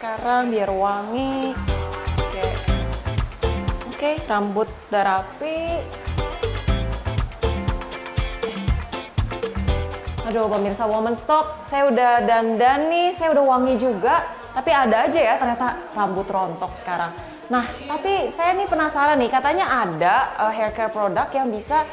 sekarang biar wangi. Oke, rambut udah rapi. Aduh pemirsa Woman Stock, saya udah dandan nih, saya udah wangi juga. Tapi ada aja ya ternyata rambut rontok sekarang. Nah, tapi saya nih penasaran nih, katanya ada hair care produk yang bisa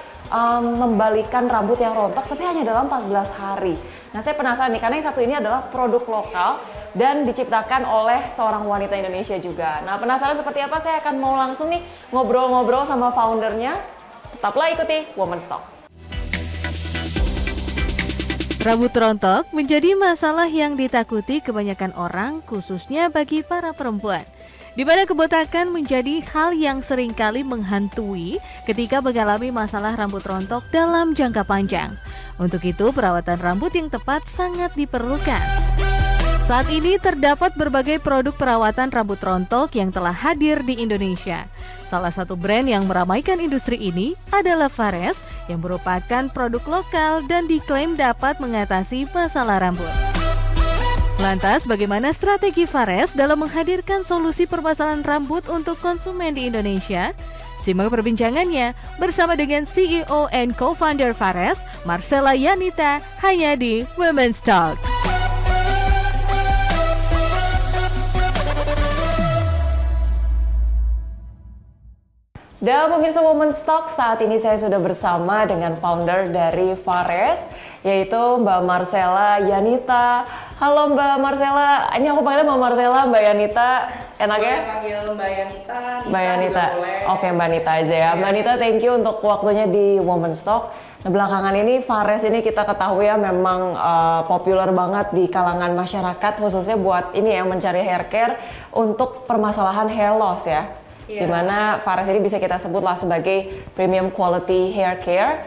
membalikan rambut yang rontok tapi hanya dalam 14 hari. Nah, saya penasaran nih, karena yang satu ini adalah produk lokal dan diciptakan oleh seorang wanita Indonesia juga. Nah, penasaran seperti apa? Saya akan mau langsung nih ngobrol-ngobrol sama foundernya. Tetaplah ikuti Woman Stock. Rambut rontok menjadi masalah yang ditakuti kebanyakan orang, khususnya bagi para perempuan. Di mana kebotakan menjadi hal yang seringkali menghantui ketika mengalami masalah rambut rontok dalam jangka panjang. Untuk itu, perawatan rambut yang tepat sangat diperlukan. Saat ini terdapat berbagai produk perawatan rambut rontok yang telah hadir di Indonesia. Salah satu brand yang meramaikan industri ini adalah Fares, yang merupakan produk lokal dan diklaim dapat mengatasi masalah rambut. Lantas, bagaimana strategi Fares dalam menghadirkan solusi permasalahan rambut untuk konsumen di Indonesia? Simak perbincangannya bersama dengan CEO and Co-founder Fares, Marcella Yanita, hanya di Women's Talk. Dan pemirsa Woman Stock, saat ini saya sudah bersama dengan founder dari Fares, yaitu Mbak Marcella Yanita. Halo Mbak Marcella, ini aku panggilnya Mbak Marcella, Mbak Yanita, enaknya? Boleh panggil Mbak Yanita, Mbak Yanita, oke Mbak Yanita aja ya. Mbak Yanita, thank you untuk waktunya di Woman Stock. Nah, belakangan ini Fares ini kita ketahui ya memang populer banget di kalangan masyarakat, khususnya buat ini yang mencari hair care untuk permasalahan hair loss ya. Dimana Fares ini bisa kita sebutlah sebagai premium quality hair care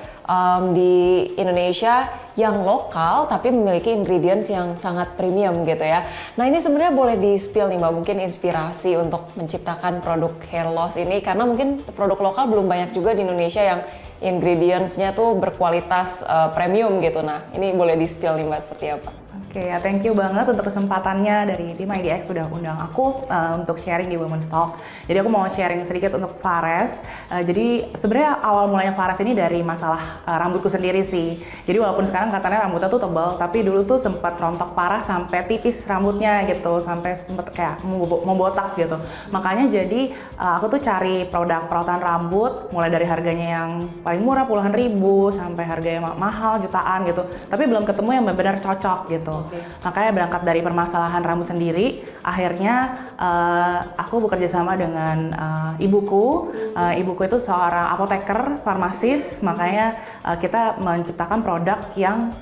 di Indonesia yang lokal tapi memiliki ingredients yang sangat premium gitu ya. Nah ini sebenarnya boleh di-spill nih Mbak, mungkin inspirasi untuk menciptakan produk hair loss ini, karena mungkin produk lokal belum banyak juga di Indonesia yang ingredients-nya tuh berkualitas premium gitu. Nah ini boleh di-spill nih Mbak, seperti apa? Oke, ya thank you banget untuk kesempatannya dari tim IDX sudah undang aku untuk sharing di Women's Talk. Jadi aku mau sharing sedikit untuk Fares. Jadi sebenarnya awal mulanya Fares ini dari masalah rambutku sendiri sih. Jadi walaupun sekarang katanya rambutnya tuh tebal, tapi dulu tuh sempat rontok parah sampai tipis rambutnya gitu, sampai sempat kayak mau botak gitu. Makanya jadi aku tuh cari produk perawatan rambut mulai dari harganya yang paling murah puluhan ribu sampai harganya mahal jutaan gitu. Tapi belum ketemu yang benar-benar cocok gitu. Makanya berangkat dari permasalahan rambut sendiri, akhirnya aku bekerja sama dengan ibuku. Ibuku itu seorang apoteker, farmasis, makanya kita menciptakan produk yang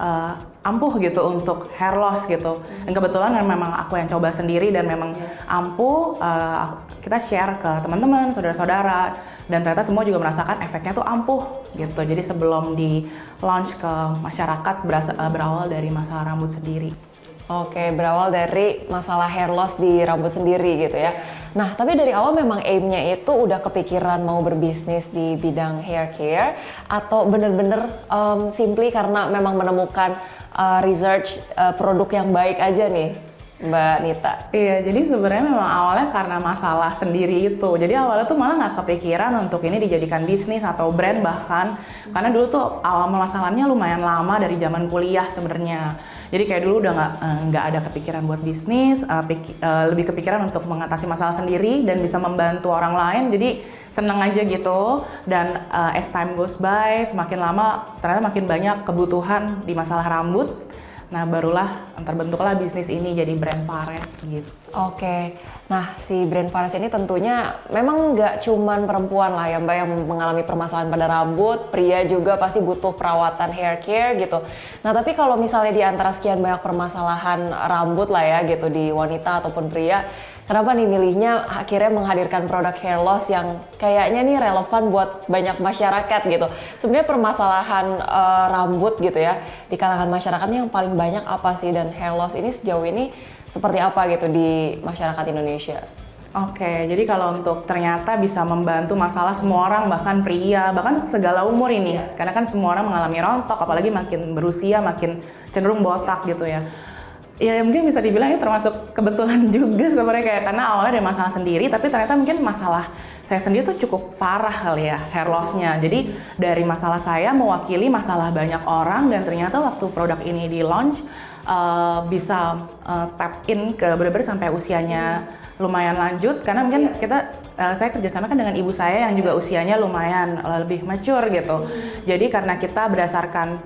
ampuh gitu untuk hair loss gitu. Dan kebetulan memang aku yang coba sendiri dan memang ampuh, kita share ke teman-teman, saudara-saudara, dan ternyata semua juga merasakan efeknya tuh ampuh gitu. Jadi sebelum di launch ke masyarakat berawal dari masalah rambut sendiri. Oke, berawal dari masalah hair loss di rambut sendiri gitu ya. Nah, tapi dari awal memang aim-nya itu udah kepikiran mau berbisnis di bidang hair care, atau bener-bener simply karena memang menemukan research produk yang baik aja nih, Mbak Nita? Iya, jadi sebenarnya memang awalnya karena masalah sendiri itu. Jadi awalnya tuh malah nggak kepikiran untuk ini dijadikan bisnis atau brand bahkan. Karena dulu tuh awal masalahnya lumayan lama dari zaman kuliah sebenarnya. Jadi kayak dulu udah nggak ada kepikiran buat bisnis, lebih kepikiran untuk mengatasi masalah sendiri dan bisa membantu orang lain. Jadi seneng aja gitu. Dan as time goes by, semakin lama ternyata makin banyak kebutuhan di masalah rambut. Nah barulah terbentuklah bisnis ini jadi brand Fares gitu. Oke, nah si brand Fares ini tentunya memang nggak cuman perempuan lah ya Mbak yang mengalami permasalahan pada rambut, pria juga pasti butuh perawatan hair care gitu. Nah tapi kalau misalnya di antara sekian banyak permasalahan rambut lah ya gitu di wanita ataupun pria, kenapa nih milihnya akhirnya menghadirkan produk hair loss yang kayaknya nih relevan buat banyak masyarakat gitu? Sebenarnya permasalahan rambut gitu ya di kalangan masyarakatnya yang paling banyak apa sih, dan hair loss ini sejauh ini seperti apa gitu di masyarakat Indonesia? Oke, jadi kalau untuk ternyata bisa membantu masalah semua orang, bahkan pria, bahkan segala umur ini. Karena kan semua orang mengalami rontok, apalagi makin berusia makin cenderung botak gitu ya. Ya mungkin bisa dibilang ini termasuk kebetulan juga sebenarnya, kayak karena awalnya dari masalah sendiri, tapi ternyata mungkin masalah saya sendiri tuh cukup parah kali ya hair loss-nya. Jadi dari masalah saya mewakili masalah banyak orang, dan ternyata waktu produk ini di launch bisa tap in ke bener-bener sampai usianya lumayan lanjut, karena mungkin saya kerjasama kan dengan ibu saya yang juga usianya lumayan lebih mature gitu. Jadi karena kita berdasarkan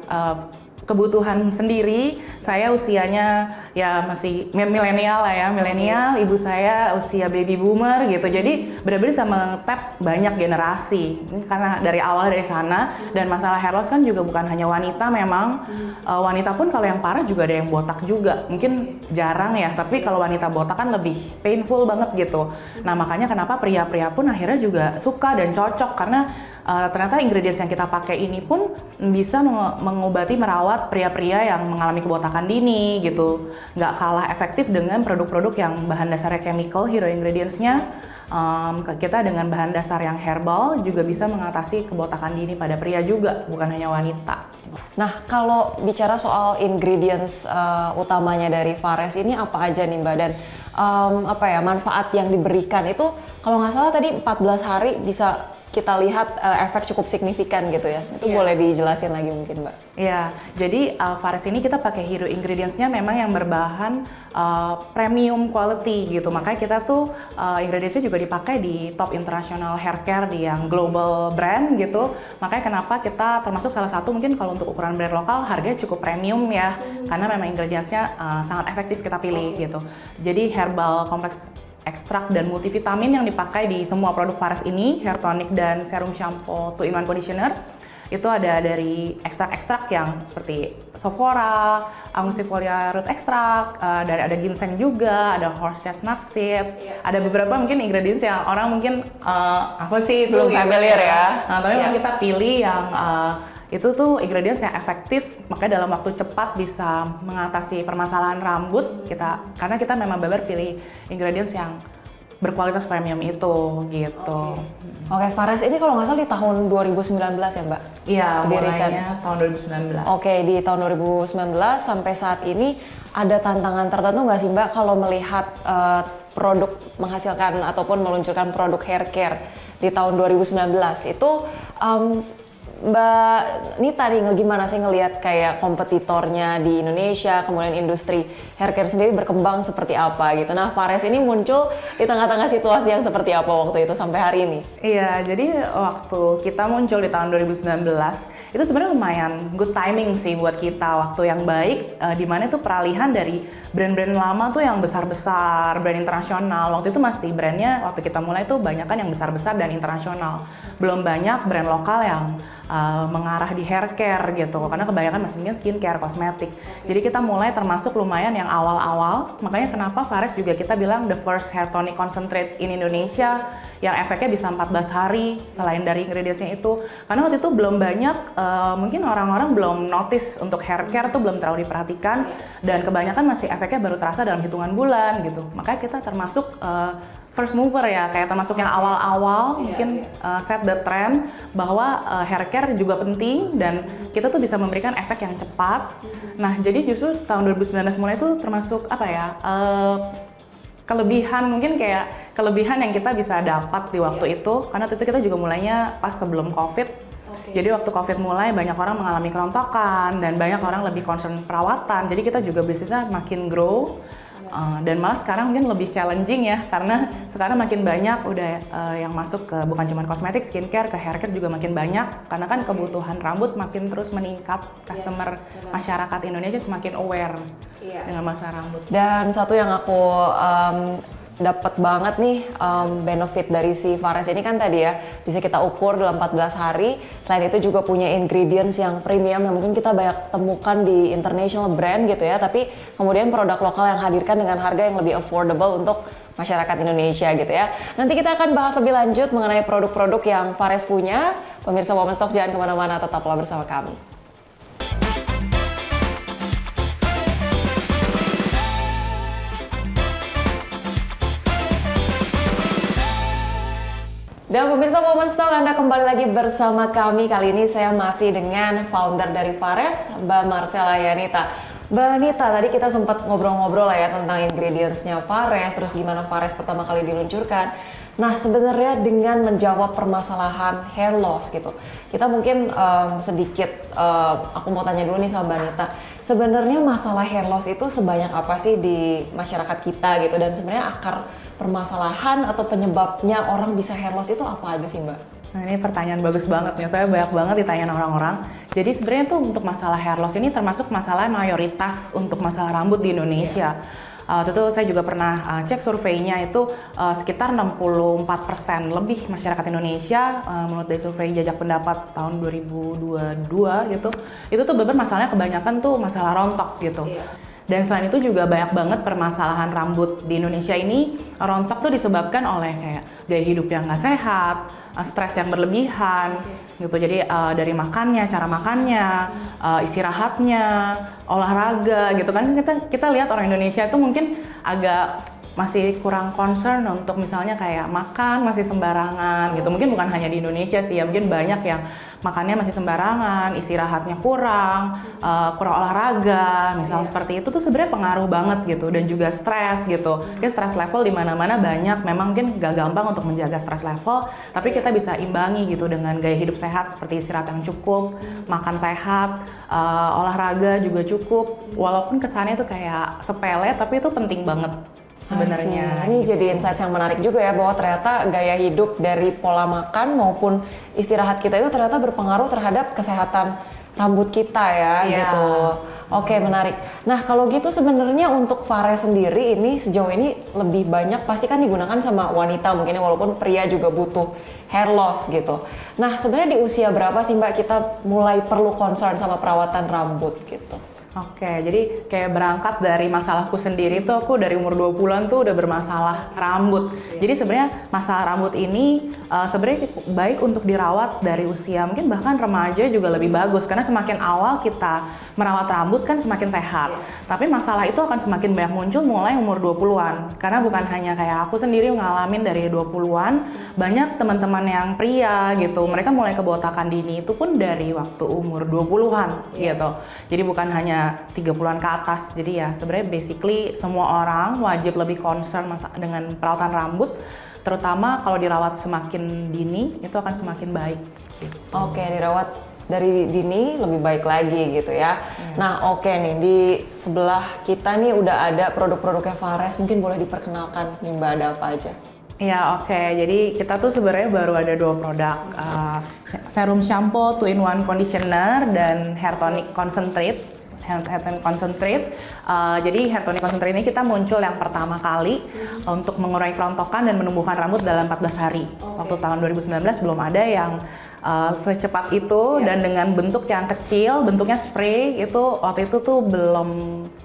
kebutuhan sendiri, saya usianya ya masih milenial lah ya, milenial, ibu saya usia baby boomer gitu. Jadi benar-benar bisa men-tap banyak generasi. Ini karena dari awal dari sana, dan masalah hair loss kan juga bukan hanya wanita memang. Wanita pun kalau yang parah juga ada yang botak juga. Mungkin jarang ya, tapi kalau wanita botak kan lebih painful banget gitu. Nah, makanya kenapa pria-pria pun akhirnya juga suka dan cocok, karena ternyata ingredients yang kita pakai ini pun bisa mengobati, merawat pria-pria yang mengalami kebotakan dini gitu. Nggak kalah efektif dengan produk-produk yang bahan dasarnya chemical, hero ingredients-nya. Kita dengan bahan dasar yang herbal juga bisa mengatasi kebotakan dini pada pria juga, bukan hanya wanita. Nah, kalau bicara soal ingredients utamanya dari Fares ini apa aja nih Mbak? Dan manfaat yang diberikan itu kalau nggak salah tadi 14 hari bisa kita lihat efek cukup signifikan gitu ya. Itu boleh dijelasin lagi mungkin Mbak? Iya, jadi Fares ini kita pakai hero ingredients-nya memang yang berbahan premium quality gitu. Makanya kita tuh ingredients-nya juga dipakai di top international hair care di yang global brand gitu. Makanya kenapa kita termasuk salah satu mungkin kalau untuk ukuran brand lokal harganya cukup premium ya. Karena memang ingredients-nya sangat efektif kita pilih gitu. Jadi herbal kompleks ekstrak dan multivitamin yang dipakai di semua produk Fares ini, hair tonic dan serum shampoo 2-in-1 conditioner, itu ada dari ekstrak-ekstrak yang seperti Sophora, Angustifolia root extract, ada ginseng juga, ada horse chestnut seed, ada beberapa mungkin ingredients yang orang mungkin apa sih itu belum familiar ya. Nah, tapi memang kita pilih yang itu tuh ingredients yang efektif, makanya dalam waktu cepat bisa mengatasi permasalahan rambut karena kita memang benar pilih ingredients yang berkualitas premium itu gitu. Oke, Fares ini kalau nggak salah di tahun 2019 ya Mbak? Iya, Didirikan. mulainya tahun 2019. Oke, di tahun 2019 sampai saat ini ada tantangan tertentu nggak sih Mbak kalau melihat produk menghasilkan ataupun meluncurkan produk hair care di tahun 2019 itu Mbak Nita nih gimana sih ngelihat kayak kompetitornya di Indonesia, kemudian industri hair care sendiri berkembang seperti apa gitu. Nah, Fares ini muncul di tengah-tengah situasi yang seperti apa waktu itu sampai hari ini? Iya, jadi waktu kita muncul di tahun 2019 itu sebenarnya lumayan good timing sih buat kita, waktu yang baik di mana itu peralihan dari brand-brand lama tuh yang besar-besar, brand internasional. Waktu itu masih brandnya waktu kita mulai tuh banyak kan yang besar-besar dan internasional. Belum banyak brand lokal yang mengarah di hair care gitu, karena kebanyakan masih mungkin skincare, kosmetik. Jadi kita mulai termasuk lumayan yang awal-awal, makanya kenapa Fares juga kita bilang the first hair tonic concentrate in Indonesia yang efeknya bisa 14 hari selain dari ingredientsnya itu. Karena waktu itu belum banyak, mungkin orang-orang belum notice untuk hair care tuh belum terlalu diperhatikan, dan kebanyakan masih efeknya baru terasa dalam hitungan bulan gitu. Makanya kita termasuk first mover ya, kayak termasuk yang awal-awal mungkin set the trend bahwa hair care juga penting dan kita tuh bisa memberikan efek yang cepat. Nah, jadi justru tahun 2019 mulai itu termasuk apa ya, kelebihan mungkin kayak kelebihan yang kita bisa dapat di waktu itu, karena waktu itu kita juga mulainya pas sebelum COVID. Jadi waktu COVID mulai banyak orang mengalami kerontokan dan banyak orang lebih concern perawatan, jadi kita juga bisnisnya makin grow. Dan malah sekarang mungkin lebih challenging ya, karena sekarang makin banyak udah yang masuk ke bukan cuma kosmetik, skincare, ke hair care juga makin banyak, karena kan kebutuhan rambut makin terus meningkat, customer masyarakat Indonesia semakin aware dengan masalah rambut. Dan satu yang aku dapat banget nih benefit dari si Fares ini kan tadi ya, bisa kita ukur dalam 14 hari. Selain itu juga punya ingredients yang premium yang mungkin kita banyak temukan di international brand gitu ya, tapi kemudian produk lokal yang hadirkan dengan harga yang lebih affordable untuk masyarakat Indonesia gitu ya. Nanti kita akan bahas lebih lanjut mengenai produk-produk yang Fares punya. Pemirsa Women's Talk jangan kemana-mana, tetaplah bersama kami. Dan pemirsa Women's Talk, Anda kembali lagi bersama kami. Kali ini saya masih dengan founder dari Fares, Mbak Marcella Yanita. Mbak Anita, tadi kita sempat ngobrol-ngobrol lah ya tentang ingredients-nya Fares, terus gimana Fares pertama kali diluncurkan. Nah, sebenarnya dengan menjawab permasalahan hair loss gitu, kita mungkin sedikit, aku mau tanya dulu nih sama Mbak Anita, sebenarnya masalah hair loss itu sebanyak apa sih di masyarakat kita gitu, dan sebenarnya akar permasalahan atau penyebabnya orang bisa hair loss itu apa aja sih Mbak? Nah ini pertanyaan bagus banget nih, saya banyak banget ditanyain orang-orang. Jadi sebenarnya tuh untuk masalah hair loss ini termasuk masalah mayoritas untuk masalah rambut di Indonesia. Waktu itu saya juga pernah cek surveinya itu sekitar 64% lebih masyarakat Indonesia menurut dari survei Jajak Pendapat tahun 2022 gitu. Itu tuh bener masalahnya kebanyakan tuh masalah rontok gitu. Dan selain itu juga banyak banget permasalahan rambut di Indonesia ini. Rontok tuh disebabkan oleh kayak gaya hidup yang nggak sehat, stres yang berlebihan gitu. Jadi dari makannya, cara makannya, istirahatnya, olahraga gitu kan. Kita lihat orang Indonesia itu mungkin agak masih kurang concern untuk misalnya kayak makan masih sembarangan gitu. Mungkin bukan hanya di Indonesia sih ya, mungkin banyak yang makannya masih sembarangan, istirahatnya kurang, kurang olahraga, misal seperti itu tuh sebenarnya pengaruh banget gitu. Dan juga stres gitu. Ya stres level di mana-mana banyak, memang mungkin gak gampang untuk menjaga stres level, tapi kita bisa imbangi gitu dengan gaya hidup sehat seperti istirahat yang cukup, makan sehat, olahraga juga cukup. Walaupun kesannya tuh kayak sepele, tapi itu penting banget sebenarnya. Ini jadi insight yang menarik juga ya, bahwa ternyata gaya hidup dari pola makan maupun istirahat kita itu ternyata berpengaruh terhadap kesehatan rambut kita ya gitu. Oke, menarik. Nah, kalau gitu sebenarnya untuk Fares sendiri ini sejauh ini lebih banyak pasti kan digunakan sama wanita mungkin ya, walaupun pria juga butuh hair loss gitu. Nah, sebenarnya di usia berapa sih Mbak kita mulai perlu concern sama perawatan rambut gitu? Oke, jadi kayak berangkat dari masalahku sendiri tuh aku dari umur 20-an tuh udah bermasalah rambut. Jadi sebenarnya masalah rambut ini sebenarnya baik untuk dirawat dari usia mungkin bahkan remaja juga lebih bagus, karena semakin awal kita merawat rambut kan semakin sehat. Tapi masalah itu akan semakin banyak muncul mulai umur 20-an. Karena bukan hanya kayak aku sendiri ngalamin dari 20-an, banyak teman-teman yang pria gitu. Mereka mulai kebotakan dini itu pun dari waktu umur 20-an gitu. Jadi bukan hanya 30-an ke atas. Jadi ya sebenarnya basically semua orang wajib lebih concern dengan perawatan rambut, terutama kalau dirawat semakin dini itu akan semakin baik. Oke, dirawat dari dini lebih baik lagi gitu ya. Nah, oke nih, di sebelah kita nih udah ada produk-produknya Fares, mungkin boleh diperkenalkan nih Mbak, ada apa aja? Ya oke, jadi kita tuh sebenarnya baru ada 2 produk, serum shampoo 2-in-1 conditioner dan hair tonic concentrate. Hair tonic concentrate. Jadi hair tonic concentrate ini kita muncul yang pertama kali untuk mengurangi kerontokan dan menumbuhkan rambut dalam 14 hari. Waktu tahun 2019 belum ada yang secepat itu dan dengan bentuk yang kecil, bentuknya spray itu waktu itu tuh belum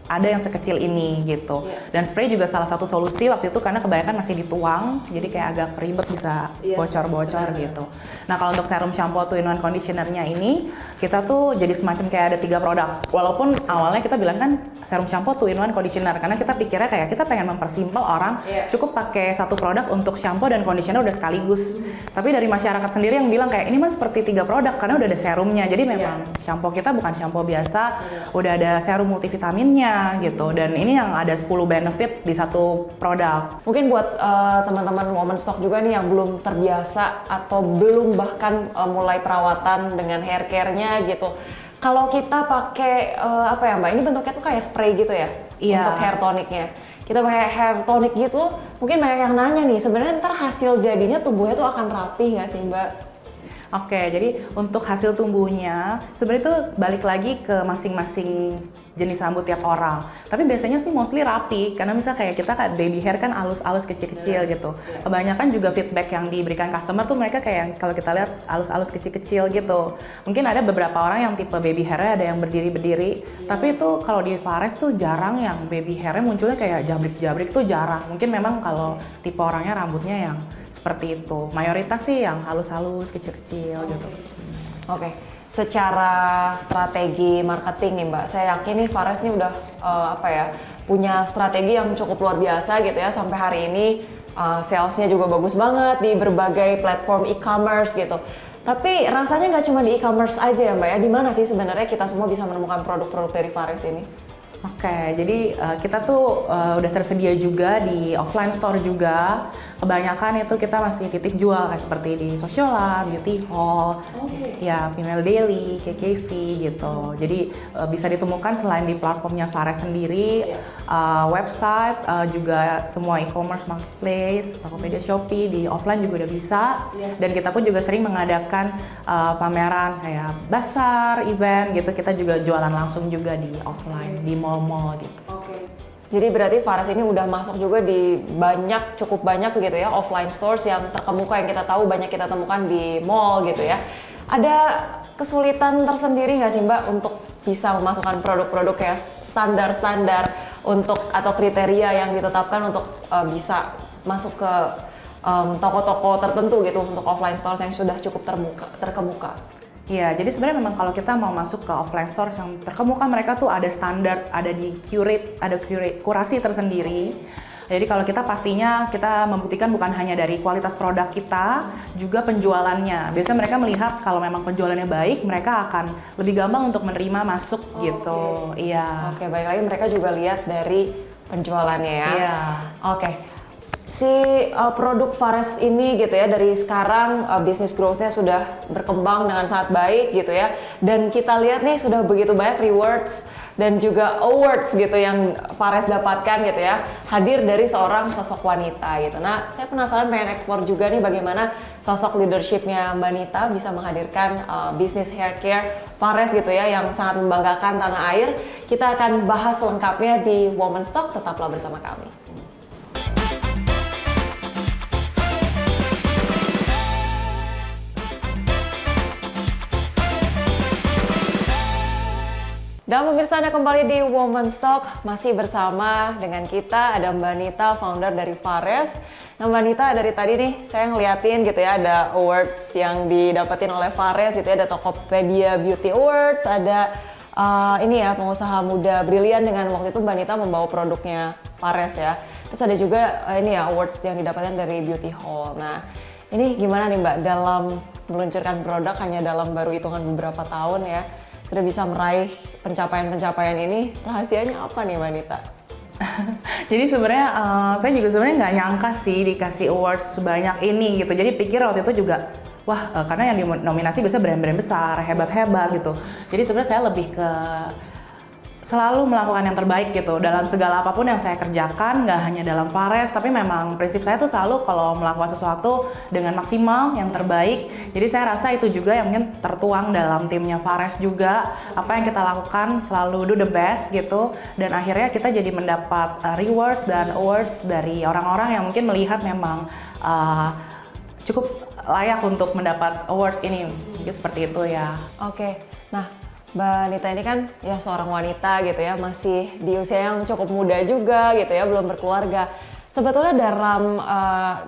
ada yang sekecil ini gitu. Dan spray juga salah satu solusi waktu itu karena kebanyakan masih dituang, jadi kayak agak ribet bisa bocor-bocor gitu. Nah kalau untuk serum shampoo 2-in-1 conditionernya ini kita tuh jadi semacam kayak ada 3 produk. Walaupun awalnya kita bilang kan serum shampoo 2-in-1 conditioner karena kita pikirnya kayak kita pengen mempersimpel orang cukup pakai satu produk untuk shampoo dan conditioner udah sekaligus. Tapi dari masyarakat sendiri yang bilang kayak ini mah seperti 3 produk karena udah ada serumnya. Jadi memang shampoo kita bukan shampoo biasa, udah ada serum multivitaminnya gitu, dan ini yang ada 10 benefit di satu produk. Mungkin buat teman-teman Woman Stock juga nih yang belum terbiasa atau belum bahkan mulai perawatan dengan hair care-nya gitu. Kalau kita pakai apa ya Mbak, ini bentuknya tuh kayak spray gitu ya untuk hair tonicnya. Kita pakai hair tonic gitu, mungkin banyak yang nanya nih, sebenarnya ntar hasil jadinya tubuhnya tuh akan rapi nggak sih Mbak? Oke, jadi untuk hasil tumbuhnya sebenarnya itu balik lagi ke masing-masing jenis rambut tiap orang. Tapi biasanya sih mostly rapi, karena misalnya kayak kita kan baby hair kan alus-alus kecil-kecil gitu. Kebanyakan juga feedback yang diberikan customer tuh mereka kayak kalau kita lihat alus-alus kecil-kecil gitu. Mungkin ada beberapa orang yang tipe baby hairnya ada yang berdiri-berdiri, tapi itu kalau di Fares tuh jarang yang baby hairnya munculnya kayak jabrik-jabrik tuh jarang. Mungkin memang kalau tipe orangnya rambutnya yang seperti itu. Mayoritas sih yang halus-halus, kecil-kecil gitu. Oke. Secara strategi marketing nih Mbak, saya yakin nih Fares nih udah punya strategi yang cukup luar biasa gitu ya. Sampai hari ini salesnya juga bagus banget di berbagai platform e-commerce gitu. Tapi rasanya nggak cuma di e-commerce aja ya Mbak ya. Di mana sih sebenarnya kita semua bisa menemukan produk-produk dari Fares ini? Oke, jadi kita tuh udah tersedia juga di offline store juga. Kebanyakan itu kita masih titip jual kayak seperti di Sociola, Beauty Hall, ya Female Daily, KKV gitu. Jadi bisa ditemukan selain di platformnya Fares sendiri, website, juga semua e-commerce marketplace, Tokopedia, Shopee, di offline juga udah bisa. Dan kita pun juga sering mengadakan pameran kayak bazar, event gitu. Kita juga jualan langsung juga di offline, di mall-mall gitu. Jadi berarti Fares ini udah masuk juga di cukup banyak gitu ya offline stores yang terkemuka yang kita tahu banyak kita temukan di mall gitu ya. Ada kesulitan tersendiri nggak sih Mbak untuk bisa memasukkan produk-produk kayak standar-standar untuk atau kriteria yang ditetapkan untuk bisa masuk ke toko-toko tertentu gitu untuk offline stores yang sudah cukup terkemuka? Iya, jadi sebenarnya memang kalau kita mau masuk ke offline store yang terkemuka, mereka tuh ada standar, ada kurasi tersendiri. Jadi kalau kita pastinya kita membuktikan bukan hanya dari kualitas produk kita, juga penjualannya. Biasanya mereka melihat kalau memang penjualannya baik, mereka akan lebih gampang untuk menerima masuk gitu. Iya. Oke, baik lagi mereka juga lihat dari penjualannya ya. Iya. Oke. Si produk Fares ini gitu ya dari sekarang bisnis growth-nya sudah berkembang dengan sangat baik gitu ya, dan kita lihat nih sudah begitu banyak rewards dan juga awards gitu yang Fares dapatkan gitu ya, hadir dari seorang sosok wanita gitu. Nah, saya penasaran pengen eksplor juga nih bagaimana sosok leadershipnya Mbak Nita bisa menghadirkan bisnis hair care Fares gitu ya yang sangat membanggakan tanah air. Kita akan bahas lengkapnya di Women's Talk, tetaplah bersama kami. Dan pemirsa, Anda kembali di Women's Talk, masih bersama dengan kita ada Mbak Nita, founder dari Fares. Nah Mbak Nita, dari tadi nih saya ngeliatin gitu ya, ada awards yang didapetin oleh Fares gitu ya, ada Tokopedia Beauty Awards, ada ini ya pengusaha muda brilian dengan waktu itu Mbak Nita membawa produknya Fares ya. Terus ada juga ini ya awards yang didapatkan dari Beauty Hall. Nah ini gimana nih Mbak dalam meluncurkan produk hanya dalam baru hitungan beberapa tahun ya, sudah bisa meraih pencapaian-pencapaian ini, rahasianya apa nih Mbak Nita? Jadi sebenarnya saya juga sebenarnya nggak nyangka sih dikasih awards sebanyak ini gitu. Jadi pikir waktu itu juga, wah karena yang dinominasi biasanya brand-brand besar, hebat-hebat gitu. Jadi sebenarnya saya lebih ke selalu melakukan yang terbaik gitu dalam segala apapun yang saya kerjakan, nggak hanya dalam Fares, tapi memang prinsip saya tuh selalu kalau melakukan sesuatu dengan maksimal yang terbaik. Jadi saya rasa itu juga yang mungkin tertuang dalam timnya Fares juga, apa yang kita lakukan selalu do the best gitu, dan akhirnya kita jadi mendapat rewards dan awards dari orang-orang yang mungkin melihat memang cukup layak untuk mendapat awards ini, mungkin seperti itu ya. Oke, nah Mbak Nita ini kan ya seorang wanita gitu ya, masih di usia yang cukup muda juga gitu ya, belum berkeluarga. Sebetulnya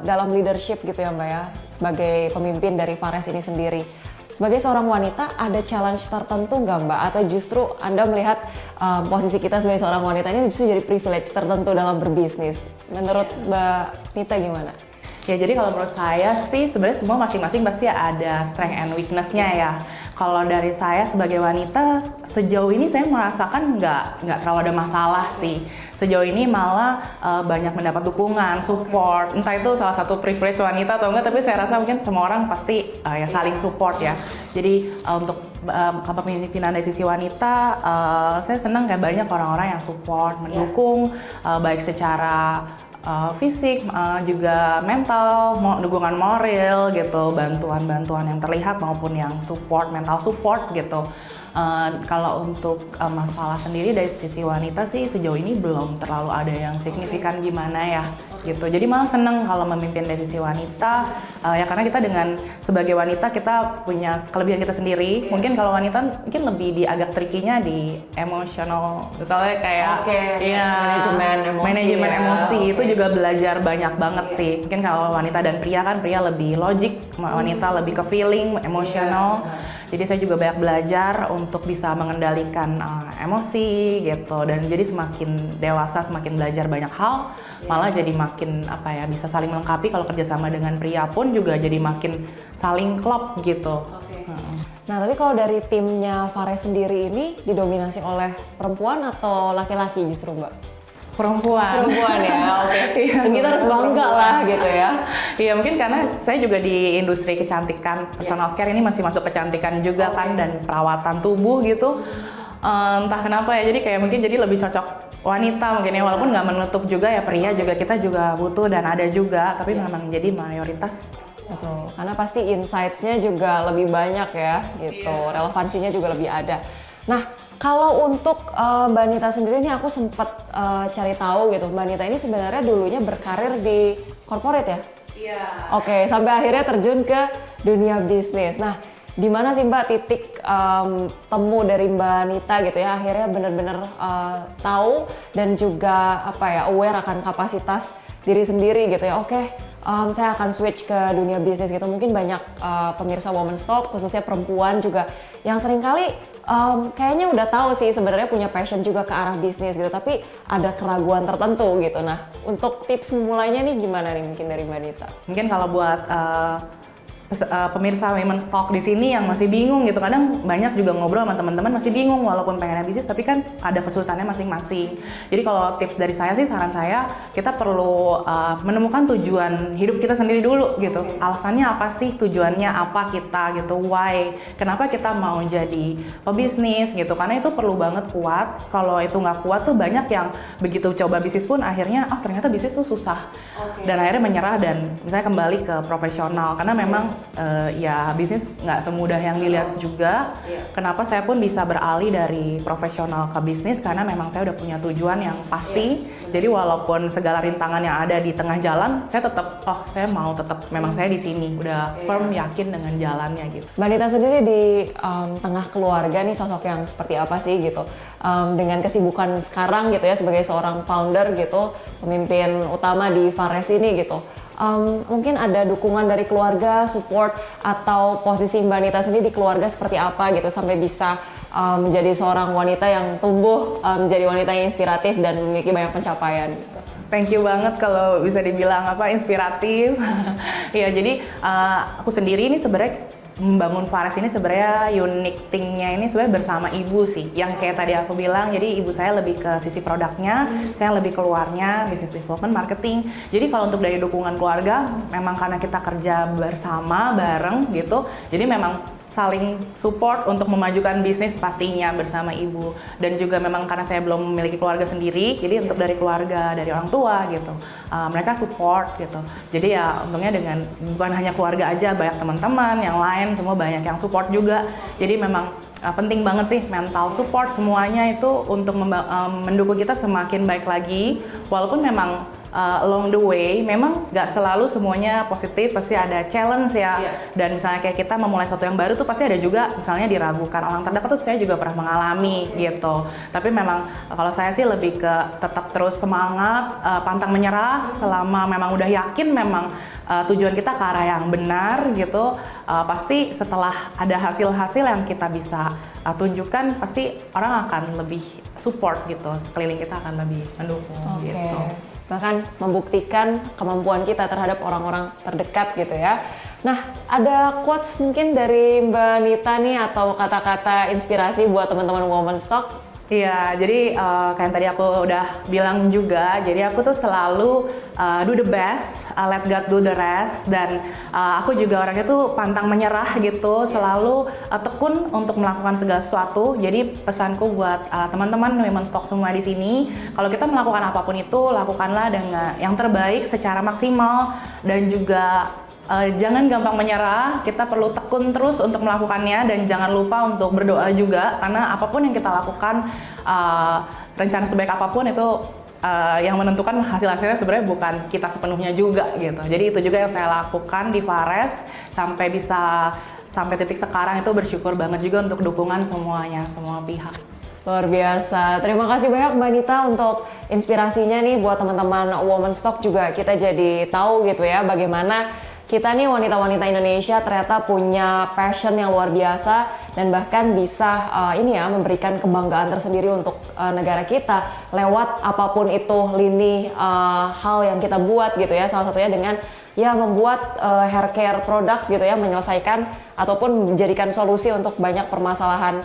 dalam leadership gitu ya Mbak ya, sebagai pemimpin dari Fares ini sendiri, sebagai seorang wanita ada challenge tertentu nggak Mbak? Atau justru Anda melihat posisi kita sebagai seorang wanita ini justru jadi privilege tertentu dalam berbisnis? Menurut Mbak Nita gimana? Ya jadi kalau menurut saya sih sebenarnya semua masing-masing pasti ada strength and weakness-nya ya. Kalau dari saya sebagai wanita sejauh ini saya merasakan nggak terlalu ada masalah sih. Sejauh ini malah banyak mendapat dukungan, support. Entah itu salah satu privilege wanita atau enggak, tapi saya rasa mungkin semua orang pasti ya saling support ya. Jadi untuk kepemimpinan dari sisi wanita, saya senang kayak banyak orang-orang yang support, mendukung, baik secara fisik, juga mental, dukungan moral gitu, bantuan-bantuan yang terlihat maupun yang support, mental support gitu. Kalau untuk masalah sendiri dari sisi wanita sih sejauh ini belum terlalu ada yang signifikan gimana ya gitu. Jadi malah seneng kalau memimpin dari sisi wanita, ya karena kita dengan sebagai wanita kita punya kelebihan kita sendiri. Mungkin kalau wanita mungkin lebih di agak trikinya di emosional, misalnya kayak manajemen emosi itu juga belajar banyak banget sih. Mungkin kalau wanita dan pria kan, pria lebih logik, wanita lebih ke feeling, emosional. Jadi saya juga banyak belajar untuk bisa mengendalikan emosi gitu, dan jadi semakin dewasa semakin belajar banyak hal, malah jadi makin bisa saling melengkapi. Kalau kerjasama dengan pria pun juga jadi makin saling klop gitu. Nah, tapi kalau dari timnya Fares sendiri ini didominasi oleh perempuan atau laki-laki justru, Mbak? Perempuan. Perempuan ya, oke. Iya, Dan kita harus bangga lah gitu ya. Iya, mungkin karena saya juga di industri kecantikan, personal care ini masih masuk kecantikan juga kan, dan perawatan tubuh gitu. Entah kenapa ya, jadi kayak mungkin jadi lebih cocok wanita mungkin ya, walaupun nggak menutup juga ya, pria juga kita juga butuh dan ada juga, tapi memang jadi mayoritas. Betul, karena pasti insights-nya juga lebih banyak ya gitu, relevansinya juga lebih ada. Nah, kalau untuk Mbak Nita sendiri nih aku sempat cari tahu gitu, Mbak Nita ini sebenarnya dulunya berkarir di corporate ya? Iya. Oke, sampai akhirnya terjun ke dunia bisnis. Nah, di mana sih Mbak titik temu dari Mbak Nita gitu ya, akhirnya benar-benar tahu dan juga apa ya, aware akan kapasitas diri sendiri gitu ya. Oke, saya akan switch ke dunia bisnis gitu. Mungkin banyak pemirsa Women's Talk, khususnya perempuan juga, yang seringkali kayaknya udah tahu sih sebenarnya punya passion juga ke arah bisnis gitu, tapi ada keraguan tertentu gitu. Nah, untuk tips memulainya nih gimana nih mungkin dari Mbak Nita? Mungkin kalau buat pemirsa Women's Talk di sini yang masih bingung gitu, kadang banyak juga ngobrol sama teman-teman masih bingung walaupun pengennya bisnis, tapi kan ada kesulitannya masing-masing. Jadi kalau tips dari saya sih, saran saya, kita perlu menemukan tujuan hidup kita sendiri dulu gitu. Alasannya apa sih, tujuannya apa kita gitu, why, kenapa kita mau jadi pebisnis gitu, karena itu perlu banget kuat. Kalau itu nggak kuat tuh banyak yang begitu coba bisnis pun akhirnya ternyata bisnis tuh susah, dan akhirnya menyerah dan misalnya kembali ke profesional, karena memang ya bisnis nggak semudah yang dilihat juga. Kenapa saya pun bisa beralih dari profesional ke bisnis, karena memang saya udah punya tujuan yang pasti. Jadi walaupun segala rintangan yang ada di tengah jalan, saya tetap saya mau tetap, memang saya di sini udah firm, yakin dengan jalannya gitu. Mbak Nita sendiri di tengah keluarga nih sosok yang seperti apa sih gitu, dengan kesibukan sekarang gitu ya sebagai seorang founder gitu, pemimpin utama di Fares ini gitu. Mungkin ada dukungan dari keluarga, support, atau posisi Mbak Nita sendiri di keluarga seperti apa gitu sampai bisa menjadi seorang wanita yang tumbuh menjadi wanita yang inspiratif dan memiliki banyak pencapaian gitu. Thank you banget kalau bisa dibilang inspiratif. Ya, jadi aku sendiri ini sebenarnya membangun Fares ini sebenarnya unique thing-nya ini sebenarnya bersama ibu sih. Yang kayak tadi aku bilang, jadi ibu saya lebih ke sisi produknya, saya lebih keluarnya, business development, marketing. Jadi kalau untuk dari dukungan keluarga, memang karena kita kerja bersama, bareng gitu, jadi memang saling support untuk memajukan bisnis pastinya bersama ibu. Dan juga memang karena saya belum memiliki keluarga sendiri, jadi untuk dari keluarga, dari orang tua gitu, mereka support gitu. Jadi ya untungnya dengan bukan hanya keluarga aja, banyak teman-teman yang lain semua banyak yang support juga. Jadi memang penting banget sih mental support semuanya itu untuk mendukung kita semakin baik lagi. Walaupun memang along the way memang nggak selalu semuanya positif, pasti ada challenge ya. Dan misalnya kayak kita memulai sesuatu yang baru tuh pasti ada juga misalnya diragukan orang terdekat tuh, saya juga pernah mengalami gitu. Tapi memang kalau saya sih lebih ke tetap terus semangat, pantang menyerah selama memang udah yakin memang tujuan kita ke arah yang benar gitu. Pasti setelah ada hasil-hasil yang kita bisa tunjukkan, pasti orang akan lebih support gitu, sekeliling kita akan lebih mendukung gitu. Bahkan membuktikan kemampuan kita terhadap orang-orang terdekat gitu ya. Nah, ada quotes mungkin dari Mbak Nita nih atau kata-kata inspirasi buat teman-teman Women's Talk? Iya, jadi kayak tadi aku udah bilang juga, jadi aku tuh selalu do the best, let God do the rest, dan aku juga orangnya tuh pantang menyerah gitu, selalu tekun untuk melakukan segala sesuatu. Jadi pesanku buat teman-teman Women's Talk semua di sini, kalau kita melakukan apapun itu, lakukanlah dengan yang terbaik secara maksimal, dan juga jangan gampang menyerah, kita perlu tekun terus untuk melakukannya, dan jangan lupa untuk berdoa juga, karena apapun yang kita lakukan, rencana sebaik apapun itu yang menentukan hasil-hasilnya sebenarnya bukan kita sepenuhnya juga gitu. Jadi itu juga yang saya lakukan di Fares sampai titik sekarang, itu bersyukur banget juga untuk dukungan semuanya, semua pihak. Luar biasa. Terima kasih banyak Mbak Nita untuk inspirasinya nih buat teman-teman Women's Talk, juga kita jadi tahu gitu ya bagaimana kita nih wanita-wanita Indonesia ternyata punya passion yang luar biasa dan bahkan bisa memberikan kebanggaan tersendiri untuk negara kita lewat apapun itu lini hal yang kita buat gitu ya. Salah satunya dengan membuat hair care products gitu ya, menyelesaikan ataupun menjadikan solusi untuk banyak permasalahan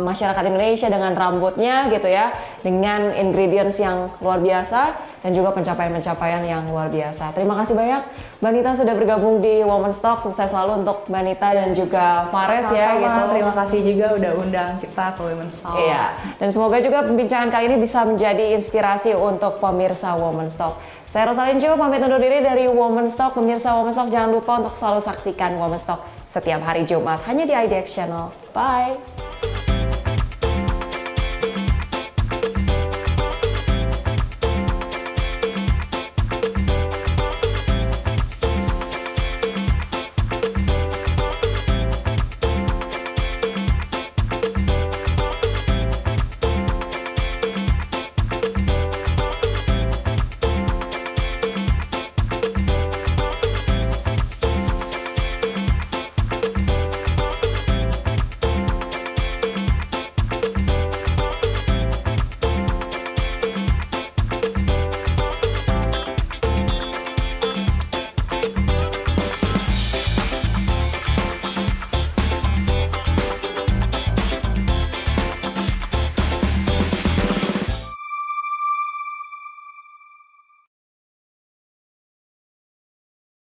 masyarakat Indonesia dengan rambutnya gitu ya, dengan ingredients yang luar biasa dan juga pencapaian-pencapaian yang luar biasa. Terima kasih banyak Mbak Nita sudah bergabung di Women's Talk. Sukses selalu untuk Mbak Nita dan juga Fares ya gitu. Terima kasih juga udah undang kita ke Women's Talk. Iya, dan semoga juga pembincangan kali ini bisa menjadi inspirasi untuk pemirsa Women's Talk. Saya Rosalyn Chu pamit undur diri dari Women's Talk. Pemirsa Women's Talk jangan lupa untuk selalu saksikan Women's Talk setiap hari Jumat hanya di IDX Channel. Bye.